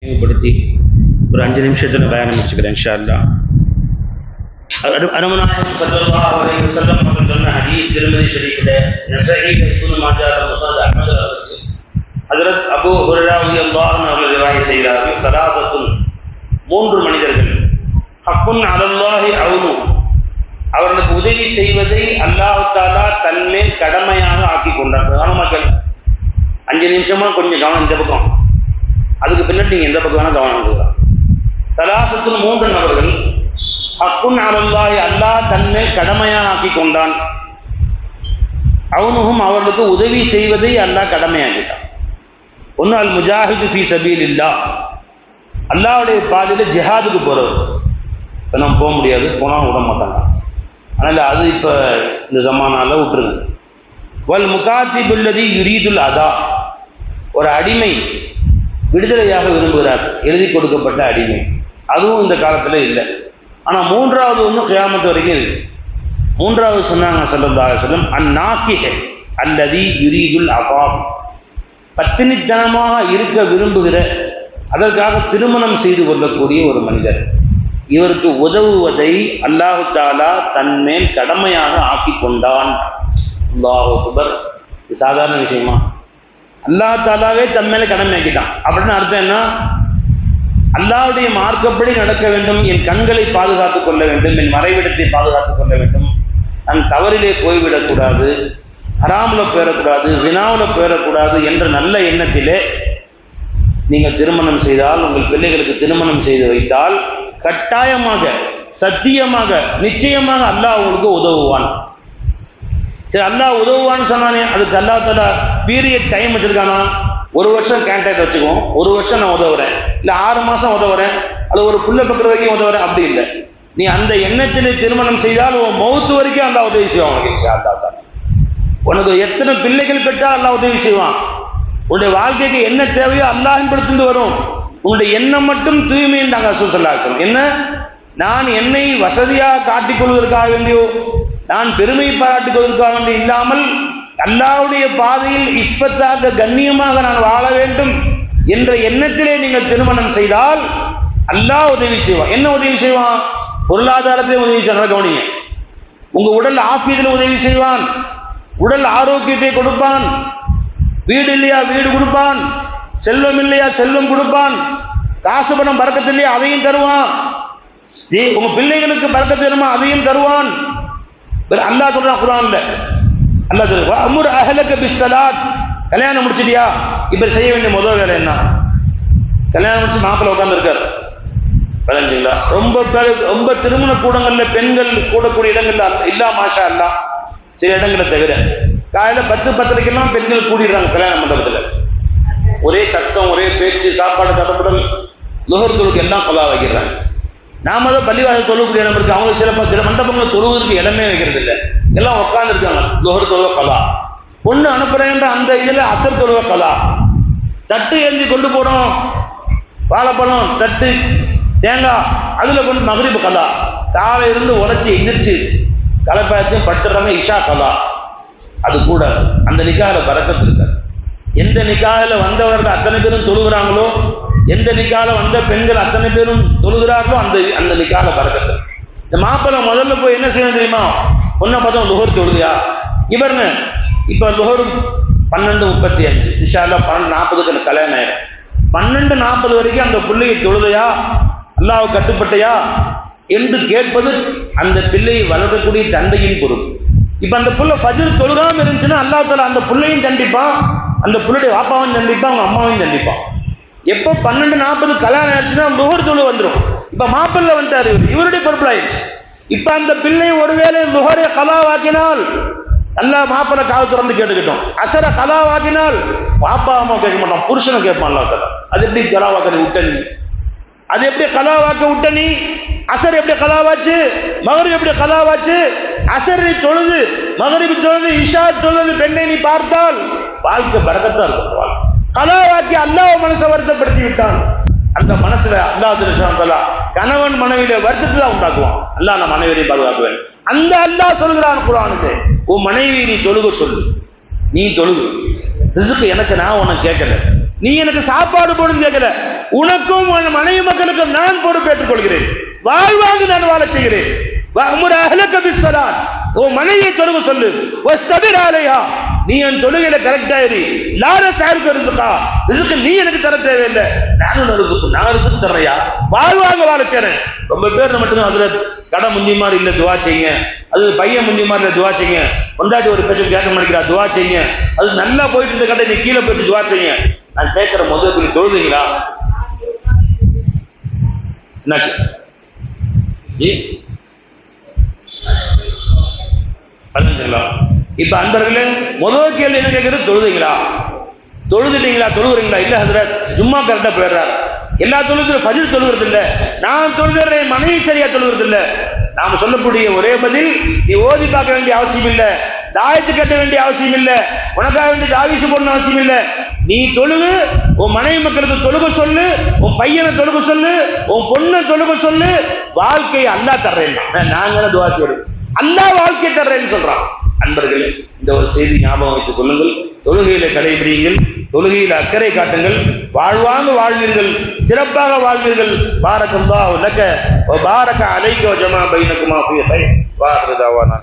படுத்தி ஒரு 5 நிமிஷத்துல பயணம் வச்சுக்கிறேன் இன்ஷா அல்லாஹ். அருமநாயகம் ஸல்லல்லாஹு அலைஹி வஸல்லம் அவர்கள் சொன்ன ஹதீஸ் திருமதி ஷரீஃபில் நஸஈ இப்னு மாஜாஹ் முஸ்னத் அஹ்மத் அவர்கள் ஹஜ்ரத் அபூ ஹுரைரா ரலியல்லாஹு அன்ஹு அவர்கள் ரிவாயத் செய்கிறார்கள், ஸலாஸத்துன் 3 மனிதர்கள் ஹக்குன் அலல்லாஹி அவ்னு அவர்களுக்கு உதவி செய்வதை அல்லாஹ் தஆலா தன்மேல் கடமையாக ஆக்கி கொண்டார். கவனமாக கேளு, 5 நிமிஷமா கொஞ்சம் கவனம் இந்த பக்கம், அதுக்கு பின்னாடி நீங்கள் எந்த பக்கம் வேணால் கவனம் கொடுக்கலாம். ஸலாஸத்துன் 3 நபர்கள் ஹக்குன் அலல்லாஹி அல்லாஹ் தன்மேல் கடமையாக ஆக்கி கொண்டான். அவனும் அவர்களுக்கு உதவி செய்வதை அல்லாஹ் கடமையாக்கிட்டான். ஒன்று அல் முஜாஹிது ஃபீ சபீலில்லாஹ், அல்லாஹ்வுடைய பாதையில் ஜிஹாதுக்கு போகிறவர். இப்போ நம்ம போக முடியாது, போனால் விட மாட்டாங்க, அதனால் அது இப்போ இந்த ஜமானால விட்டுருங்க. வல் முகாத்திபுல்லதி யுரீதுல் அதா, ஒரு அடிமை விடுதலையாக விரும்புகிறார், எழுதி கொடுக்கப்பட்ட அடிமை, அதுவும் இந்த காலத்தில் இல்லை. ஆனால் 3வது ஒன்று கியாமத்து வரைக்கும் இருக்கு. 3வது சொன்னாங்க ஸல்லல்லாஹு அலைஹி வஸல்லம், அந்நாக்கிஹ் அல்லதி யுரீதுல் அஃபாஃப், பத்தினித்தனமாக இருக்க விரும்புகிற, அதற்காக திருமணம் செய்து கொள்ளக்கூடிய ஒரு மனிதர். இவருக்கு உதவுவதை அல்லாஹு தஆலா தன்மேல் கடமையாக ஆக்கி கொண்டான். அல்லாஹு அக்பர். இது சாதாரண விஷயமா? அல்லாஹ் தஆலாவே தன்மேல கடமையாக்கிட்டான். அப்படின்னு அர்த்தம் என்ன? அல்லாஹ்வுடைய மார்க்கப்படி நடக்க வேண்டும், என் கண்களை பாதுகாத்துக் கொள்ள வேண்டும், என் மறைவிடத்தை பாதுகாத்துக் கொள்ள வேண்டும், நான் தவறிலே போய்விடக்கூடாது, ஹராமில் போயிடக்கூடாது, ஜினாவில் போயிடக்கூடாது என்ற நல்ல எண்ணத்திலே நீங்கள் திருமணம் செய்தால், உங்கள் பிள்ளைகளுக்கு திருமணம் செய்து வைத்தால், கட்டாயமாக சத்தியமாக நிச்சயமாக அல்லாஹ் உங்களுக்கு உதவுவான். சரி, அல்லாஹ் உதவுவான்னு சொன்னானே, அதுக்கு அல்லாஹ் தஆலா பீரியட் டைம் வச்சிருக்கானா? 1 வருஷம் கான்ட்ராக்ட் வச்சுக்குவோம், 1 வருஷம் நான் உதவுறேன், இல்லை 6 மாதம் உதவுறேன், அது ஒரு புள்ள பக்கிற வரைக்கும் உதவுறேன், அப்படி இல்லை. நீ அந்த எண்ணத்திலே திருமணம் செய்தால் உன் மௌத்து வரைக்கும் அல்லாஹ் உதவி செய்வான் உனக்கு இன்ஷா அல்லாஹ். உனக்கு எத்தனை பிள்ளைகள் பெற்றால் அல்லாஹ் உதவி செய்வான். உன்னுடைய வாழ்க்கைக்கு என்ன தேவையோ அல்லாஹின் படுத்து வரும். உன்னுடைய எண்ணம் மட்டும் தூய்மைன்றாங்க ரசூல் ஸல்லல்லாஹு அலைஹி வஸல்லம். என்ன? நான் என்னை வசதியாக காட்டிக்கொள்வதற்காக வேண்டியோ, நான் பெருமை பாராட்டிக் கொள்வதற்காக வேண்டி இல்லாமல், அல்லாஹ்வுடைய பாதையில் இஃபத்தாக கண்ணியமாக நான் வாழ வேண்டும் என்ற எண்ணத்திலே நீங்கள் திருமணம் செய்தால் அல்லாஹ் உதவி செய்வான். என்ன உதவி செய்வான்? பொருளாதாரத்தை உதவி செய்வான். கவனிங்க, உங்க உடல் ஆஃபீஸில் உதவி செய்வான், உடல் ஆரோக்கியத்தை கொடுப்பான், வீடு இல்லையா வீடு கொடுப்பான், செல்வம் இல்லையா செல்வம் கொடுப்பான், காசு பணம் பரக்கத்து இல்லையா அதையும் தருவான், உங்க பிள்ளைகளுக்கு பரக்கத்து வேணுமா அதையும் தருவான். அல்லாஹ் சொல்றான் குர்ஆன்ல, அல்லாஹ் சொல்லுவா அம்ர் அஹ்லக பிஸ்ஸலாத், கல்யாணம் முடிச்சிட்டியா, இப்ப செய்ய வேண்டிய முதல் வேலை என்ன? கல்யாணம் முடிச்சு மாப்பிள்ளை உட்கார்ந்துருக்காரு, விளைஞ்சுங்களா? ரொம்ப திருமண கூடங்கள்ல பெண்கள் கூடக்கூடிய இடங்கள்ல இல்லா மாஷா அல்லா, சில இடங்களை தவிர காலையில 10-10:30 பெண்கள் கூடிடுறாங்க கல்யாண மண்டபத்தில். ஒரே சத்தம், ஒரே பேச்சு, சாப்பாடு தடப்படல், லுஹர் தொழுக்கு எல்லாம் கலா வைக்கிறாங்க. நாம தான் பள்ளிவாசல் தொழுக்கூடிய இடம் இருக்கு, அவங்களுக்கு சில மண்டபங்களை தொழுவதற்கு இடமே வைக்கிறது இல்லை, எல்லாம் உட்காந்துருக்காங்க. லுஹர் தொழுவ கலா, பொண்ணு அனுப்புறேன்ற அந்த இதில் அசர் தொழுவ கலா, தட்டு ஏந்தி கொண்டு போனோம், வாழைப்பழம் தட்டு தேங்காய் அதில் கொண்டு மகரிபு கலா, காலை இருந்து உழைச்சி எந்திரிச்சு கலைப்பாச்சும் பட்டுறாங்க இஷா கலா. அது கூட அந்த நிக்காஹ்ல பரக்கத்து இருக்காது. எந்த நிக்காஹ்ல வந்தவர்கள் அத்தனை பேரும் தொழுகிறாங்களோ, எந்த நிக்காஹ்ல வந்த பெண்கள் அத்தனை பேரும் தொழுகிறார்களோ அந்த நிக்காஹ்ல பரக்கத்து. இந்த மாப்பிள்ளை முதல்ல போய் என்ன செய்யணும் தெரியுமா? பொண்ணை பார்த்தா லுஹர் தொழுதியா, இவருங்க இப்போ லுஹர் 12:35 இன்ஷா அல்லாஹ் 12:40 கல்யாணம் ஆயிரும். 12:40 வரைக்கும் அந்த பிள்ளையை தொழுதையா, அல்லாஹ் கட்டுப்பட்டையா என்று கேட்பது அந்த பிள்ளையை வளர்க்கக்கூடிய தந்தையின் பொறுப்பு. இப்ப அந்த புள்ள ஃபஜ்ர் தொழுகாம இருந்துச்சுன்னா அல்லாஹ் தஆலா அந்த புள்ளையும் தண்டிப்பான், அந்த புள்ளுடைய வாப்பாவும் தண்டிப்பான், அவங்க அம்மாவையும் தண்டிப்பான். எப்போ 12:40 கல்யாணம் ஆயிடுச்சுன்னா லுஹர் தொழு வந்துடும். இப்ப மாப்பிள்ளை வந்துட்டாரு, இவருடைய பொறுப்புல ஆயிடுச்சு. இப்ப அந்த பிள்ளை ஒருவேளை லுஹரை கலாவாக்கினால் அல்லாஹ் மாப்பிள்ளை காது திறந்து கேட்டுக்கிட்டோம், அசர கலாவாக்கினால் வாப்பா அம்மா கேட்க மாட்டான், புருஷனை கேட்பான் அல்லாஹ் தஆலா. அது எப்படி கலாவாக்க விட்ட நீ? அது எப்படி கலாவாக்க விட்ட நீ? அசர் எப்படி கலாவாச்சு, மகரிப் எப்படி கலாவாச்சு? அசரை தொழுது, மகரிப் தொழுது, இஷா தொழுது பெண்ணை நீ பார்த்தால் வாழ்க்கை பரக்கத்தா இருக்கும். கலாவாக்கி அல்லாஹ் மனசை வருத்தப்படுத்தி விட்டான். அந்த மனசுல அல்லாஹ் சுப்ஹானஹு வ தஆலா கணவன் மனைவியில வருத்தத்தை உண்டாக்குவான். அல்லாஹ் நான் மனைவியை பாதுகாக்குவேன். அந்த அல்லாஹ் சொல்கிறான் குர்ஆனிலே, உன் மனைவி நீ தொழுக சொல்லு, நீ தொழுகு, ரிஸ்க் எனக்கு நான் உனக்கு கேட்கல, நீ எனக்கு சாப்பாடு போடுன்னு கேட்கல, உனக்கும் உன் மனைவி மக்களுக்கும் நான் பொறுப்பேற்றுக் கொள்கிறேன், வாழ்வாங்கு நான் வாழ செய்கிறேன். உன் மனைவியை தொழுக சொல்லு, நீ என் தொழுகையில கரெக்டா இரு, நீ எனக்கு தர தேவையில்லை, நான் ரிசுக்கு தர்றையா, வாழ்வாங்க வாழ செய்றேன். ரொம்ப பேர் மட்டும்தான் அதுல கடை முந்தி மாதிரி இல்ல துவா செய்யுங்க, அது பையன் முந்தி மாதிரி இல்ல துவா செய்யுங்க, கொண்டாடி ஒரு பேச்சும் கேட்க மாட்டேங்கிறா துவா செய்யுங்க, அது நல்லா போயிட்டு இருந்த கடை நீ கீழே போயிட்டு துவா செய்யுங்க. நான் கேட்கிற முதல் தொழுதுங்களா? என்னாச்சு? இப்ப அன்பர்களே, முதல் கேள்வி என்ன கேட்கிறது? தொழுதுங்களா? தொழுதுட்டீங்களா? தொழுகிறீங்களா? இல்ல ஹஜ்ரத் ஜும்மா கரெக்டா போயிடுறாரு, எல்லா தொழுதும் ஃபஜ்ர் தொழுகிறது இல்ல, நான் தொழுகிறேன், மனைவி சரியா தொழுகிறது இல்ல. நாம சொல்லக்கூடிய ஒரே பதில், நீ ஓதி பார்க்க வேண்டிய அவசியம் இல்ல, தாயத்து கட்ட வேண்டிய அவசியம் இல்ல, உனக்காக வேண்டிய தாவீசு போடணும் அவசியம் இல்ல. நீ தொழுகு, உன் மனைவி மக்களுக்கு தொழுக சொல்லு, உன் பையனை தொழுக சொல்லு, உன் பொண்ணை தொழுக சொல்லு, வாழ்க்கையை அல்லாஹ் தர்றேன். நாங்க துவா செய்யறோம், அல்லாஹ் வாழ்க்கையை தர்றேன்னு சொல்றான். அன்பர்களே, இந்த ஒரு செய்தி ஞாபகம் வைத்துக் கொள்ளுங்கள். தொழுகையில கடைபிடியுங்கள், தொழுகையில் அக்கறை காட்டுங்கள், வாழ்வாங்க வாழ்வீர்கள், சிறப்பாக வாழ்வீர்கள். பாரக்கல்லாஹு லக வ பாரக அலைக வ ஜமா பைனகுமா ஃபீ கைர். வ ஆகிரு தாவானா.